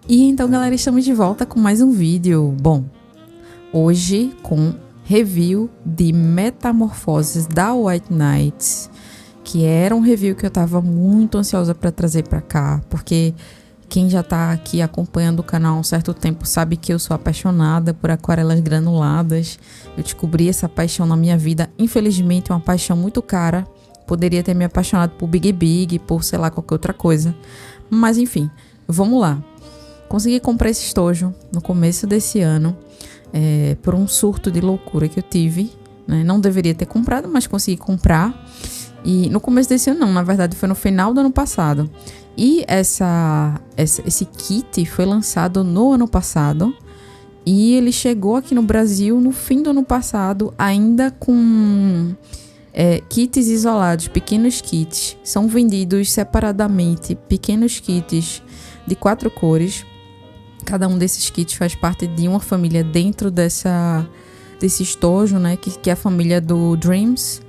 E então, galera, estamos de volta com mais um vídeo. Bom, hoje com review de Metamorfoses da White Nights, que era um review que eu tava muito ansiosa para trazer para cá, porque quem já tá aqui acompanhando o canal há um certo tempo sabe que eu sou apaixonada por aquarelas granuladas. Eu descobri essa paixão na minha vida, infelizmente é uma paixão muito cara. Poderia ter me apaixonado por Big Big, por sei lá, qualquer outra coisa. Mas enfim, vamos lá. Consegui comprar esse estojo no começo desse ano, por um surto de loucura que eu tive, né? Não deveria ter comprado, mas consegui comprar. E no começo desse ano não, na verdade foi no final do ano passado. E esse kit foi lançado no ano passado. E ele chegou aqui no Brasil no fim do ano passado, ainda com kits isolados, pequenos kits. São vendidos separadamente, pequenos kits de 4 cores. Cada um desses kits faz parte de uma família dentro desse estojo, né? Que é a família do Dreams,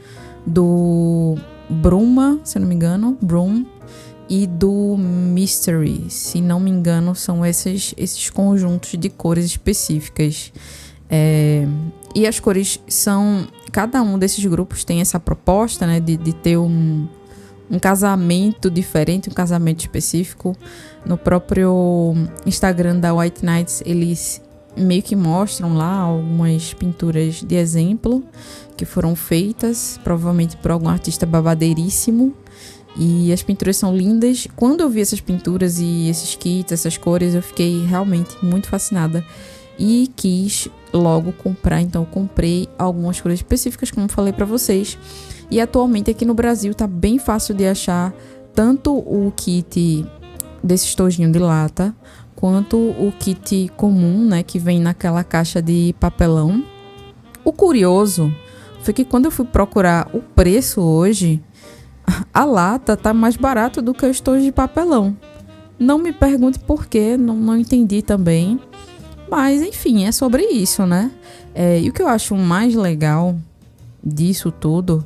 do Bruma, se eu não me engano, Broom, e do Mystery. Se não me engano, são esses conjuntos de cores específicas. E as cores são... Cada um desses grupos tem essa proposta, né? De ter um casamento diferente, um casamento específico. No próprio Instagram da White Nights, eles meio que mostram lá algumas pinturas de exemplo que foram feitas, provavelmente por algum artista babadeiríssimo. E as pinturas são lindas. Quando eu vi essas pinturas e esses kits, essas cores, eu fiquei realmente muito fascinada e quis logo comprar. Então eu comprei algumas cores específicas, como falei pra vocês. E atualmente aqui no Brasil tá bem fácil de achar tanto o kit desse estojinho de lata, quanto o kit comum, né, que vem naquela caixa de papelão. O curioso foi que quando eu fui procurar o preço hoje, a lata tá mais barato do que o estojo de papelão. Não me pergunte por quê, não entendi também. Mas enfim, é sobre isso, né? E o que eu acho mais legal disso tudo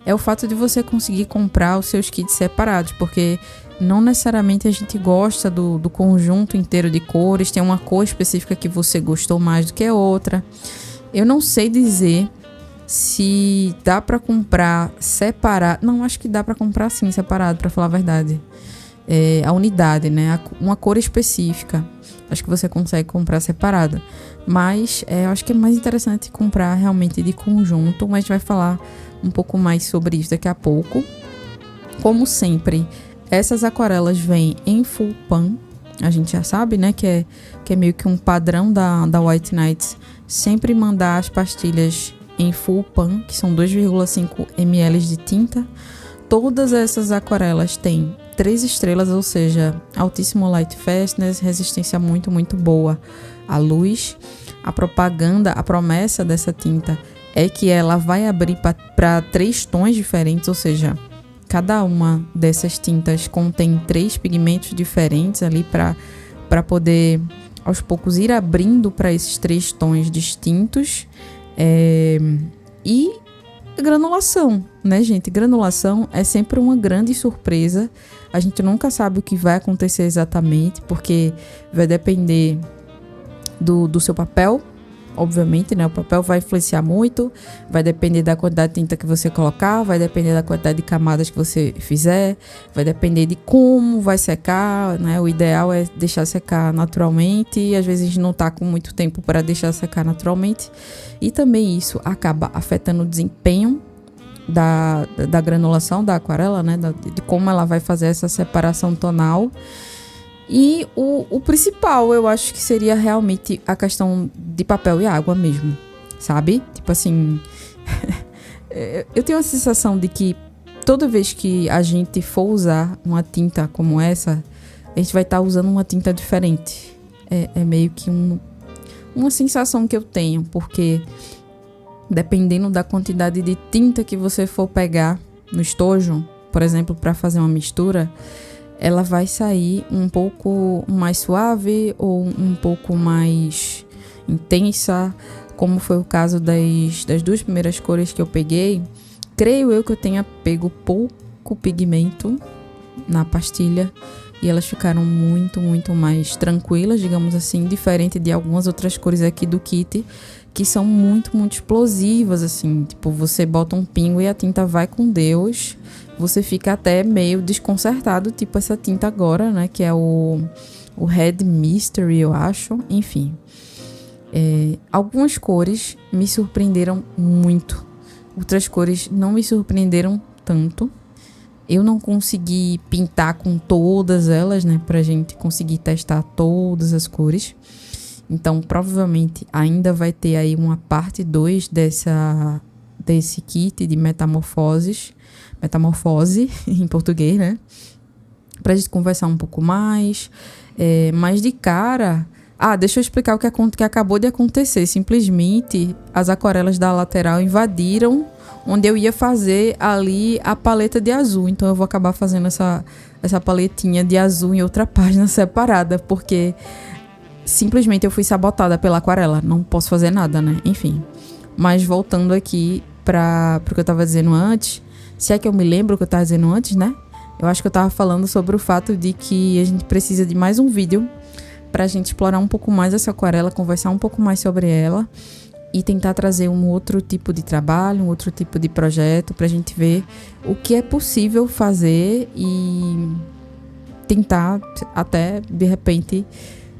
é o fato de você conseguir comprar os seus kits separados, porque não necessariamente a gente gosta do conjunto inteiro de cores, tem uma cor específica que você gostou mais do que a outra. Eu não sei dizer se dá pra comprar separado. Não, acho que dá pra comprar sim separado, pra falar a verdade. A unidade, né? Uma cor específica. Acho que você consegue comprar separada. Mas eu acho que é mais interessante comprar realmente de conjunto. Mas a gente vai falar um pouco mais sobre isso daqui a pouco. Como sempre, essas aquarelas vêm em full pan. A gente já sabe, né? Que é meio que um padrão da White Nights. Sempre mandar as pastilhas em full pan, que são 2,5 ml de tinta. Todas essas aquarelas têm 3 estrelas, ou seja, altíssimo light fastness, resistência muito, muito boa à luz. A propaganda, a promessa dessa tinta é que ela vai abrir para 3 tons diferentes, ou seja, cada uma dessas tintas contém 3 pigmentos diferentes ali para poder aos poucos ir abrindo para esses 3 tons distintos. E granulação, né, gente? Granulação é sempre uma grande surpresa. A gente nunca sabe o que vai acontecer exatamente, porque vai depender do seu papel, obviamente, né? O papel vai influenciar muito, vai depender da quantidade de tinta que você colocar, vai depender da quantidade de camadas que você fizer, vai depender de como vai secar, né? O ideal é deixar secar naturalmente e às vezes não tá com muito tempo para deixar secar naturalmente. E também isso acaba afetando o desempenho da granulação da aquarela, né? De como ela vai fazer essa separação tonal. E o principal, eu acho que seria realmente a questão de papel e água mesmo, sabe? Tipo assim, eu tenho a sensação de que toda vez que a gente for usar uma tinta como essa, a gente vai estar usando uma tinta diferente. É meio que uma sensação que eu tenho, porque dependendo da quantidade de tinta que você for pegar no estojo, por exemplo, para fazer uma mistura, ela vai sair um pouco mais suave ou um pouco mais intensa, como foi o caso das 2 primeiras cores que eu peguei. Creio eu que eu tenha pego pouco pigmento na pastilha e elas ficaram muito, muito mais tranquilas, digamos assim, diferente de algumas outras cores aqui do kit, que são muito, muito explosivas, assim, tipo, você bota um pingo e a tinta vai com Deus, você fica até meio desconcertado, tipo essa tinta agora, né, que é o Red Mystery, eu acho, enfim. Algumas cores me surpreenderam muito, outras cores não me surpreenderam tanto. Eu não consegui pintar com todas elas, né, pra gente conseguir testar todas as cores. Então, provavelmente, ainda vai ter aí uma parte 2 desse kit de metamorfose em português, né? Pra gente conversar um pouco mais. Mas de cara... deixa eu explicar o que acabou de acontecer. Simplesmente, as aquarelas da lateral invadiram onde eu ia fazer ali a paleta de azul. Então, eu vou acabar fazendo essa paletinha de azul em outra página separada, porque... simplesmente eu fui sabotada pela aquarela. Não posso fazer nada, né? Enfim. Mas voltando aqui pro que eu tava dizendo antes. Se é que eu me lembro o que eu tava dizendo antes, né? Eu acho que eu tava falando sobre o fato de que a gente precisa de mais um vídeo pra gente explorar um pouco mais essa aquarela, conversar um pouco mais sobre ela e tentar trazer um outro tipo de trabalho, um outro tipo de projeto pra gente ver o que é possível fazer e tentar até, de repente,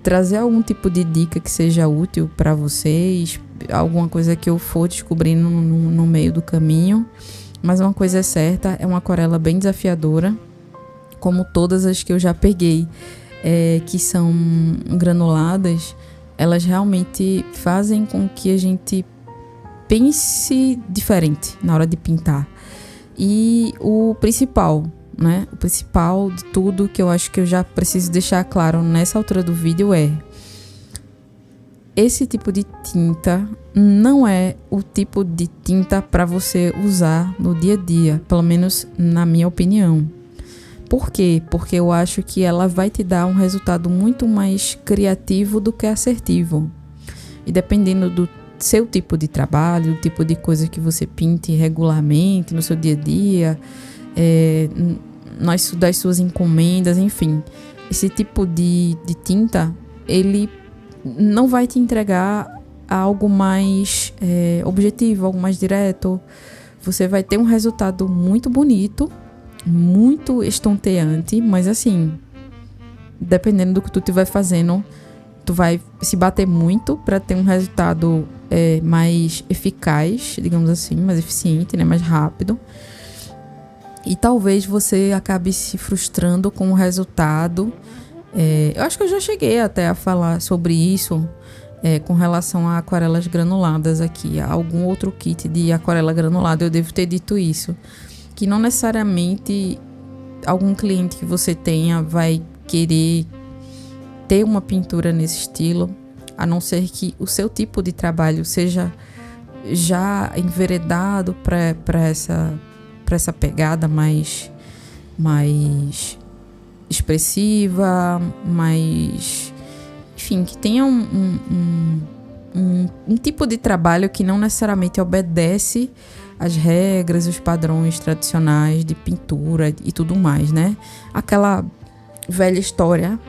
trazer algum tipo de dica que seja útil para vocês, alguma coisa que eu for descobrindo no meio do caminho. Mas uma coisa é certa, é uma aquarela bem desafiadora, como todas as que eu já peguei, que são granuladas. Elas realmente fazem com que a gente pense diferente na hora de pintar. E o principal, né? O principal de tudo que eu acho que eu já preciso deixar claro nessa altura do vídeo esse tipo de tinta não é o tipo de tinta para você usar no dia a dia, pelo menos na minha opinião. Por quê? Porque eu acho que ela vai te dar um resultado muito mais criativo do que assertivo. E dependendo do seu tipo de trabalho, do tipo de coisa que você pinte regularmente no seu dia a dia, das suas encomendas, enfim. Esse tipo de tinta, ele não vai te entregar algo mais objetivo, algo mais direto. Você vai ter um resultado muito bonito, muito estonteante, mas assim, dependendo do que tu estiver fazendo, tu vai se bater muito para ter um resultado mais eficaz, digamos assim, mais eficiente, né, mais rápido. E talvez você acabe se frustrando com o resultado. Eu acho que eu já cheguei até a falar sobre isso com relação a aquarelas granuladas aqui. Algum outro kit de aquarela granulada eu devo ter dito isso. Que não necessariamente algum cliente que você tenha vai querer ter uma pintura nesse estilo, a não ser que o seu tipo de trabalho seja já enveredado para essa pegada mais expressiva, mais... enfim, que tenha um tipo de trabalho que não necessariamente obedece às regras, os padrões tradicionais de pintura e tudo mais, né? Aquela velha história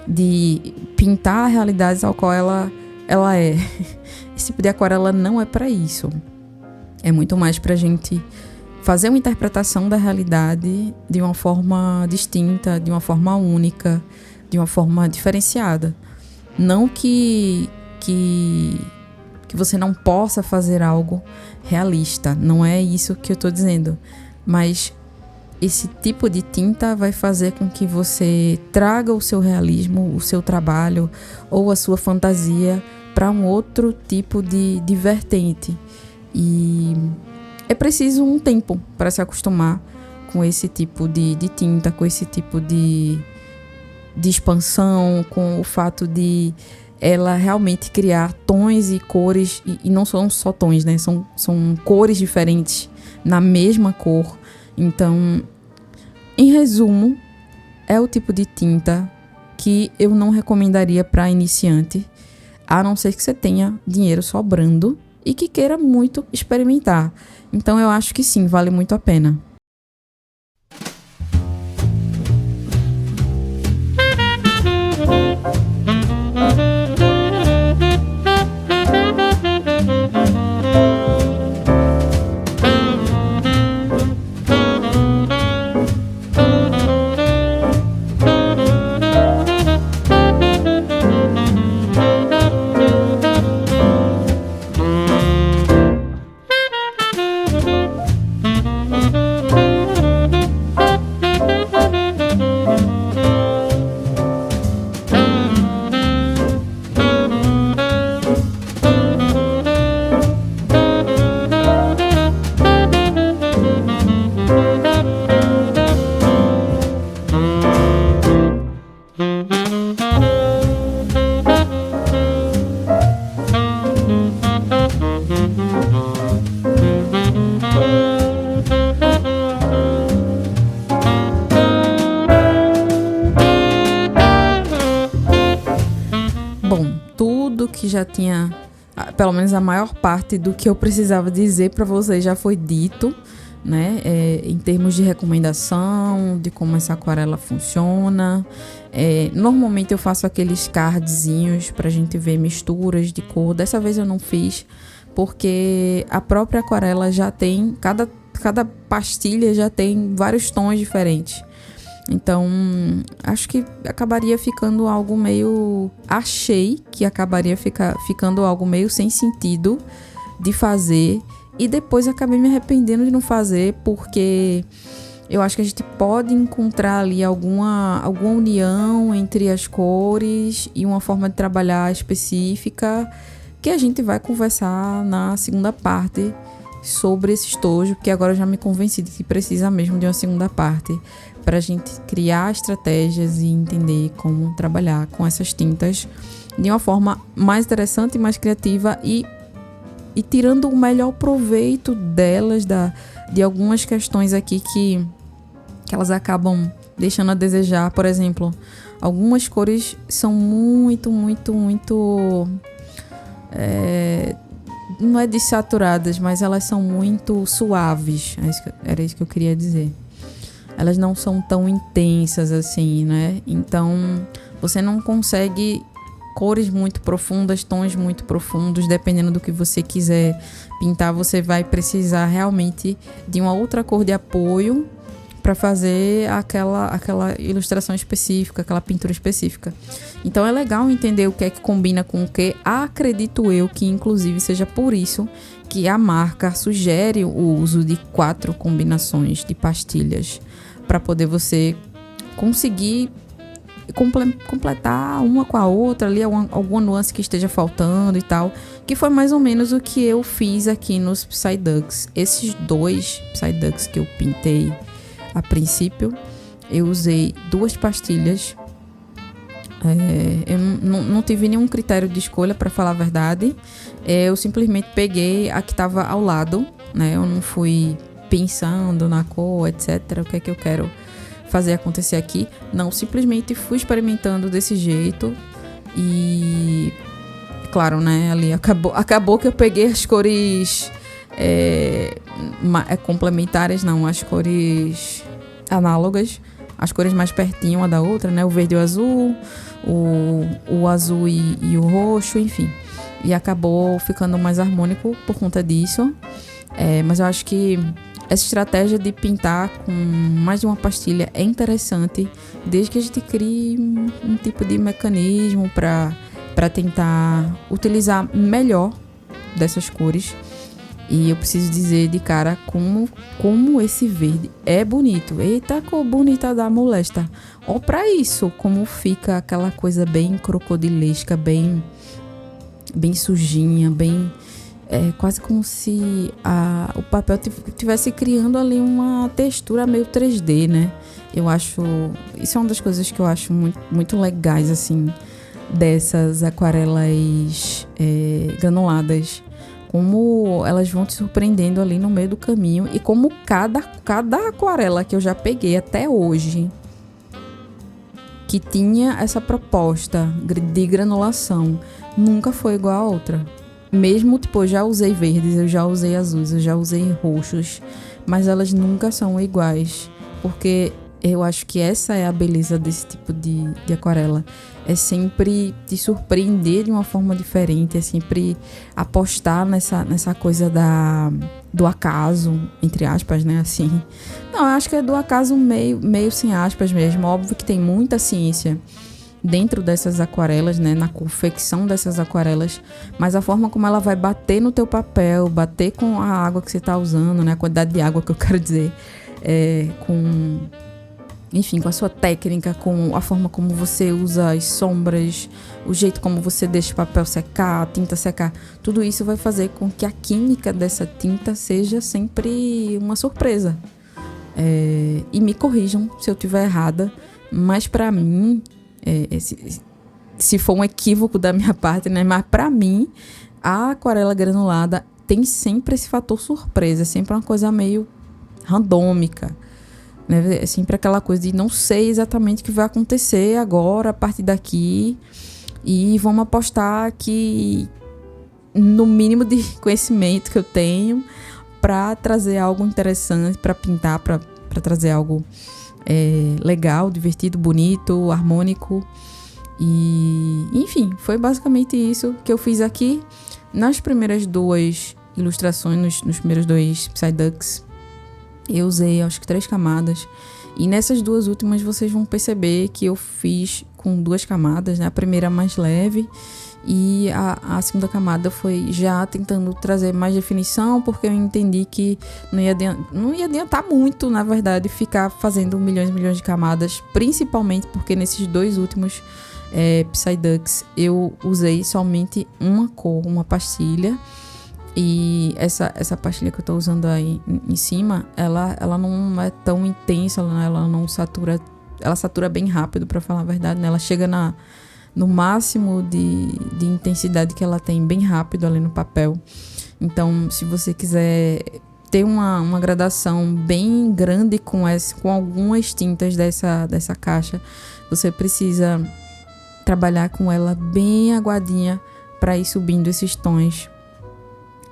de pintar a realidade ao qual ela é. Esse tipo de aquarela não é para isso. É muito mais pra gente fazer uma interpretação da realidade de uma forma distinta, de uma forma única, de uma forma diferenciada. Não que você não possa fazer algo realista, não é isso que eu estou dizendo, mas esse tipo de tinta vai fazer com que você traga o seu realismo, o seu trabalho ou a sua fantasia para um outro tipo de vertente. E é preciso um tempo para se acostumar com esse tipo de tinta, com esse tipo de expansão, com o fato de ela realmente criar tons e cores, e não são só tons, né? São cores diferentes na mesma cor. Então, em resumo, é o tipo de tinta que eu não recomendaria para iniciante, a não ser que você tenha dinheiro sobrando e que queira muito experimentar. Então, eu acho que sim, vale muito a pena. Bom, tudo que já tinha, pelo menos a maior parte do que eu precisava dizer para vocês já foi dito, né? Em termos de recomendação, de como essa aquarela funciona. Normalmente eu faço aqueles cardzinhos pra gente ver misturas de cor. Dessa vez eu não fiz, porque a própria aquarela já tem, cada pastilha já tem vários tons diferentes. Então, acho que acabaria ficando algo meio... Achei que acabaria ficando algo meio sem sentido de fazer. E depois acabei me arrependendo de não fazer, porque eu acho que a gente pode encontrar ali alguma união entre as cores e uma forma de trabalhar específica, que a gente vai conversar na segunda parte sobre esse estojo, porque agora eu já me convenci de que precisa mesmo de uma segunda parte para a gente criar estratégias e entender como trabalhar com essas tintas de uma forma mais interessante, mais criativa e tirando o melhor proveito delas, de algumas questões aqui que elas acabam deixando a desejar. Por exemplo, algumas cores são muito não é dessaturadas, mas elas são muito suaves. Era isso que eu queria dizer. Elas não são tão intensas assim, né? Então, você não consegue cores muito profundas, tons muito profundos. Dependendo do que você quiser pintar, você vai precisar realmente de uma outra cor de apoio para fazer aquela ilustração específica, aquela pintura específica. Então é legal entender o que é que combina com o que. Acredito eu que inclusive seja por isso que a marca sugere o uso de 4 combinações de pastilhas para poder você conseguir completar uma com a outra ali, alguma nuance que esteja faltando e tal, que foi mais ou menos o que eu fiz aqui nos Psyducks. Esses 2 Psyducks que eu pintei a princípio, eu usei 2 pastilhas. Eu não tive nenhum critério de escolha, para falar a verdade. Eu simplesmente peguei a que estava ao lado, né? Eu não fui pensando na cor, etc. O que é que eu quero fazer acontecer aqui. Não, simplesmente fui experimentando desse jeito. E claro, né? Ali acabou que eu peguei as cores complementares, não, as cores análogas, as cores mais pertinho uma da outra, né? O verde e o azul, o azul e o roxo, enfim. E acabou ficando mais harmônico por conta disso. Mas eu acho que essa estratégia de pintar com mais de uma pastilha é interessante, desde que a gente crie um tipo de mecanismo para tentar utilizar melhor dessas cores. E eu preciso dizer de cara como esse verde é bonito. Eita, cor bonita da molesta. Ó, pra isso, como fica aquela coisa bem crocodilesca, bem sujinha, bem... quase como se o papel estivesse criando ali uma textura meio 3D, né? Eu acho... Isso é uma das coisas que eu acho muito, muito legais, assim, dessas aquarelas granuladas. Como elas vão te surpreendendo ali no meio do caminho. E como cada aquarela que eu já peguei até hoje, que tinha essa proposta de granulação, nunca foi igual a outra. Mesmo, tipo, eu já usei verdes, eu já usei azuis, eu já usei roxos, mas elas nunca são iguais, porque eu acho que essa é a beleza desse tipo de aquarela. É sempre te surpreender de uma forma diferente, é sempre apostar nessa coisa do acaso, entre aspas, né, assim. Não, eu acho que é do acaso meio sem aspas mesmo. Óbvio que tem muita ciência dentro dessas aquarelas, né, na confecção dessas aquarelas, mas a forma como ela vai bater no teu papel, bater com a água que você está usando, né, a quantidade de água que eu quero dizer, enfim, com a sua técnica, com a forma como você usa as sombras, o jeito como você deixa o papel secar, a tinta secar, tudo isso vai fazer com que a química dessa tinta seja sempre uma surpresa. E me corrijam se eu estiver errada, mas para mim se for um equívoco da minha parte, né? Mas para mim, a aquarela granulada tem sempre esse fator surpresa, é sempre uma coisa meio randômica, né? É sempre aquela coisa de não sei exatamente o que vai acontecer agora, a partir daqui, e vamos apostar que no mínimo de conhecimento que eu tenho para trazer algo interessante, para pintar, para trazer algo legal, divertido, bonito, harmônico. E, enfim, foi basicamente isso que eu fiz aqui. Nas primeiras 2 ilustrações, nos primeiros 2 Psyducks, eu usei acho que 3 camadas. E nessas 2 últimas vocês vão perceber que eu fiz com 2 camadas, né? A primeira mais leve e a segunda camada foi já tentando trazer mais definição, porque eu entendi que não ia adiantar muito, na verdade, ficar fazendo milhões e milhões de camadas, principalmente porque nesses 2 últimos Psyducks eu usei somente uma cor, uma pastilha. E essa pastilha que eu tô usando aí em cima, ela não é tão intensa, ela não satura, ela satura bem rápido, pra falar a verdade, né? Ela chega no máximo de intensidade que ela tem bem rápido ali no papel. Então, se você quiser ter uma gradação bem grande com algumas tintas dessa caixa, você precisa trabalhar com ela bem aguadinha para ir subindo esses tons.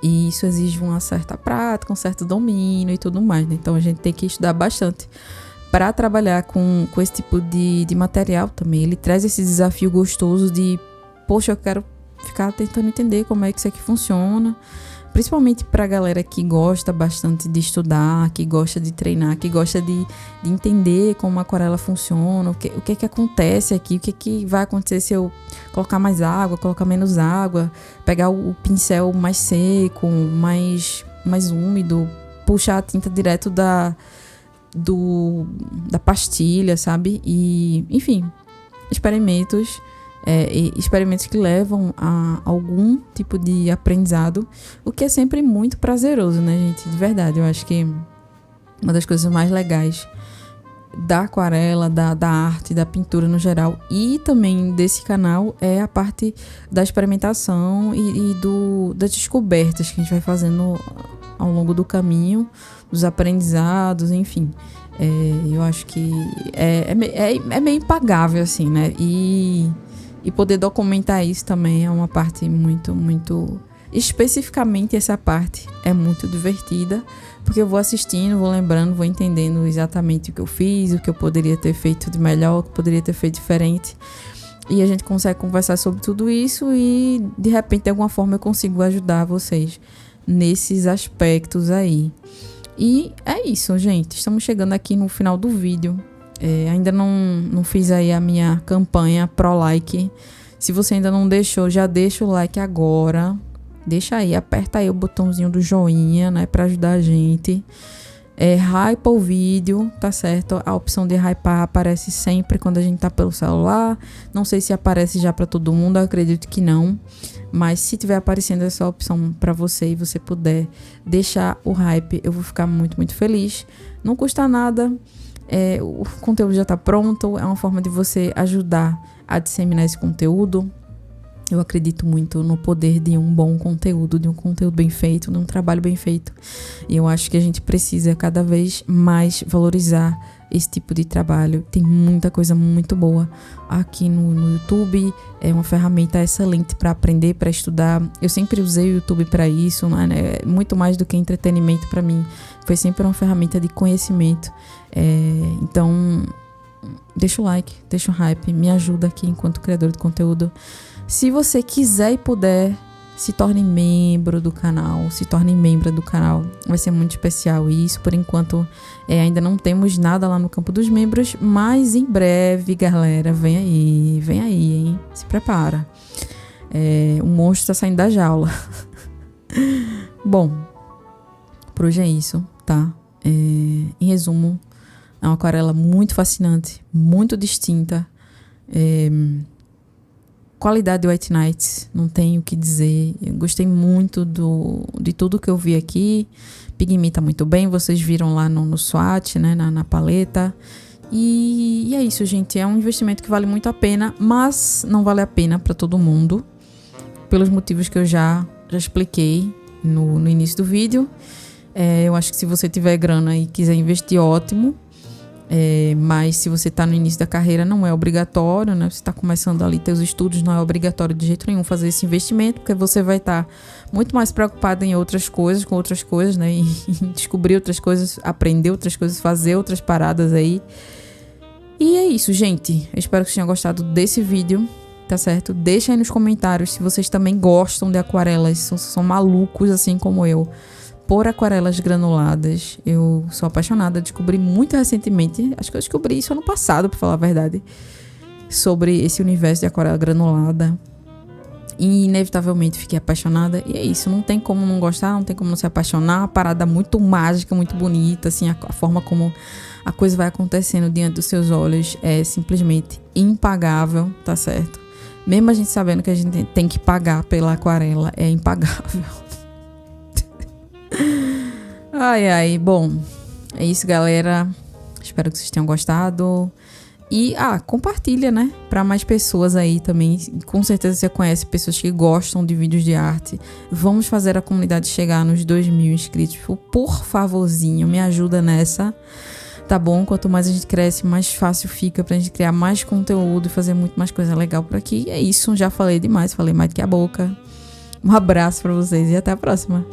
E isso exige uma certa prática, um certo domínio e tudo mais, né? Então a gente tem que estudar bastante para trabalhar com esse tipo de material também. Ele traz esse desafio gostoso de, poxa, eu quero ficar tentando entender como é que isso aqui funciona. Principalmente para a galera que gosta bastante de estudar, que gosta de treinar, que gosta de entender como a aquarela funciona, o que acontece aqui, o que vai acontecer se eu colocar mais água, colocar menos água, pegar o pincel mais seco, mais úmido, puxar a tinta direto da pastilha, sabe? E, enfim, experimentos que levam a algum tipo de aprendizado, o que é sempre muito prazeroso, né, gente? De verdade, eu acho que uma das coisas mais legais da aquarela, da arte, da pintura no geral, e também desse canal, é a parte da experimentação e das descobertas que a gente vai fazendo ao longo do caminho, dos aprendizados, enfim. Eu acho que é meio impagável, assim, né? E poder documentar isso também é uma parte muito, muito... Especificamente essa parte é muito divertida, porque eu vou assistindo, vou lembrando, vou entendendo exatamente o que eu fiz, o que eu poderia ter feito de melhor, o que eu poderia ter feito diferente. E a gente consegue conversar sobre tudo isso e, de repente, de alguma forma, eu consigo ajudar vocês nesses aspectos aí. E é isso, gente. Estamos chegando aqui no final do vídeo. Ainda não fiz aí a minha campanha pro like. Se você ainda não deixou, já deixa o like agora. Deixa aí, aperta aí o botãozinho do joinha, né, pra ajudar a gente. Hypa o vídeo, tá certo? A opção de hypar aparece sempre quando a gente tá pelo celular. Não sei se aparece já pra todo mundo, eu acredito que não. Mas se tiver aparecendo essa opção pra você e você puder deixar o hype, eu vou ficar muito, muito feliz. Não custa nada. O conteúdo já está pronto, é uma forma de você ajudar a disseminar esse conteúdo. Eu acredito muito no poder de um bom conteúdo, de um conteúdo bem feito, de um trabalho bem feito. E eu acho que a gente precisa cada vez mais valorizar esse tipo de trabalho. Tem muita coisa muito boa aqui no YouTube. É uma ferramenta excelente para aprender, para estudar. Eu sempre usei o YouTube para isso, né? Muito mais do que entretenimento para mim. Foi sempre uma ferramenta de conhecimento. Então, deixa o like, deixa o hype, me ajuda aqui enquanto criador de conteúdo. Se você quiser e puder, se torne membro do canal, vai ser muito especial isso. Por enquanto, ainda não temos nada lá no campo dos membros, mas em breve, galera, vem aí, hein? Se prepara. O monstro tá saindo da jaula. Bom, por hoje é isso, tá? Em resumo, é uma aquarela muito fascinante, muito distinta. Qualidade White Nights, não tenho o que dizer. Eu gostei muito de tudo que eu vi aqui. Pigmenta muito bem, vocês viram lá no swatch, né, na paleta. E é isso, gente. É um investimento que vale muito a pena, mas não vale a pena para todo mundo, pelos motivos que eu já expliquei no início do vídeo. Eu acho que se você tiver grana e quiser investir, ótimo. Mas se você está no início da carreira, não é obrigatório, né? Você está começando ali teus estudos, não é obrigatório de jeito nenhum fazer esse investimento, porque você vai estar muito mais preocupado em outras coisas, com outras coisas, né? Em descobrir outras coisas, aprender outras coisas, fazer outras paradas aí. E é isso, gente. Eu espero que vocês tenham gostado desse vídeo, tá certo? Deixa aí nos comentários se vocês também gostam de aquarelas, são malucos assim como eu por aquarelas granuladas. Eu sou apaixonada, descobri muito recentemente, acho que eu descobri isso ano passado, pra falar a verdade, sobre esse universo de aquarela granulada. E inevitavelmente fiquei apaixonada. E é isso, não tem como não gostar, não tem como não se apaixonar. Uma parada muito mágica, muito bonita, assim, a forma como a coisa vai acontecendo diante dos seus olhos é simplesmente impagável, tá certo? Mesmo a gente sabendo que a gente tem que pagar pela aquarela, é impagável. Ai, bom, é isso, galera. Espero que vocês tenham gostado. E, compartilha, né? Pra mais pessoas aí também. Com certeza você conhece pessoas que gostam de vídeos de arte. Vamos fazer a comunidade chegar nos 2.000 inscritos. Por favorzinho, me ajuda nessa. Tá bom? Quanto mais a gente cresce, mais fácil fica pra gente criar mais conteúdo e fazer muito mais coisa legal por aqui. É isso, já falei demais, falei mais do que a boca. Um abraço pra vocês e até a próxima.